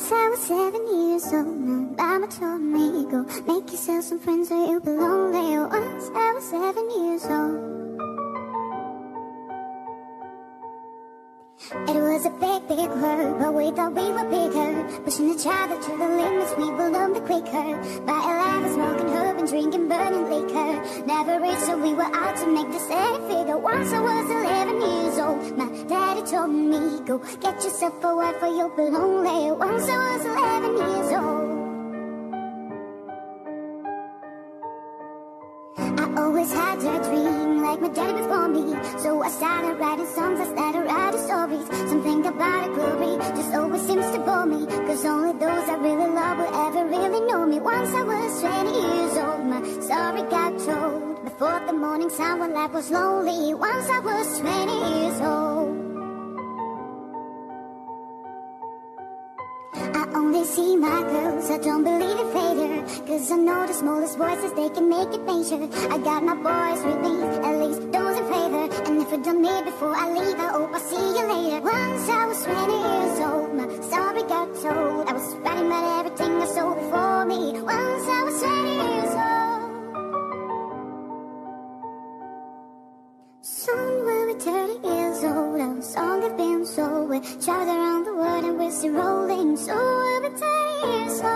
Once I was 7 years old, my mama told me, go make yourself some friends or you'll be lonely. Once I was 7 years old. It was a big, big world, but we thought we were bigger. Pushing each other to the limits, we bloomed quicker. By 11, smoking herb and drinking burning liquor. Never rich, so we were out to make the steady figure. Once I was 11 years old, my daddy told me, go get yourself a wife or you'll be lonely. Once I was 11 years old. I always had a dream, like my daddy before me. So I started writing songs, I started writing stories. Something about a glory just always seems to bore me, cause only those I really love will ever really know me. Once I was 20 years old, my story got told. Before the morning sun when life was lonely. Once I was 20 years old. I only see my girls, I don't believe in failure, cause I know the smallest voices, they can make it major. I got my boys with me, at least those in favor. And if it done me before I leave, I hope I'll see you later. Once I was 20 years old, my story got told. I was writing about everything I saw before me. Once I was 20 years old. Soon we'll be 30 years old. Our song has been sold. We traveled around the world and we're still rolling. So we'll be 30 years old.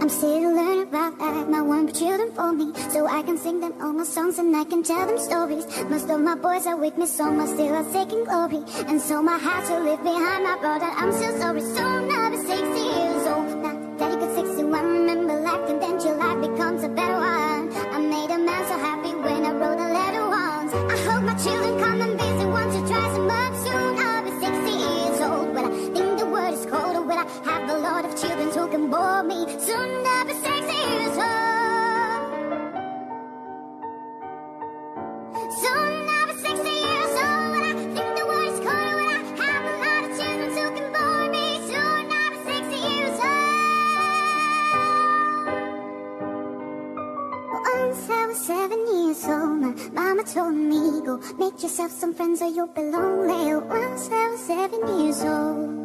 I'm still learning about life. My one children for me, so I can sing them all my songs and I can tell them stories. Most of my boys are with me, so much still are taking glory. And so my heart will live behind my brother. I'm still sorry. Soon I'll be 60 years old. Now daddy got 61. Remember life, and then your life becomes a better one. I made a man so happy when I wrote a letter once. I hope my children come and visit once or twice a month. Soon I'll be 60 years old. Will I think the world is cold, or will I have a lot of children who can bore me? Soon I'll be 60 years old. Soon I'll be 60 years old. Will I think the world is cold, or will I have a lot of children who can bore me? Soon I'll be 60 years old. Once I was 7 years old, my mama told me, go make yourself some friends or you'll be lonely. Once I was 7 years old.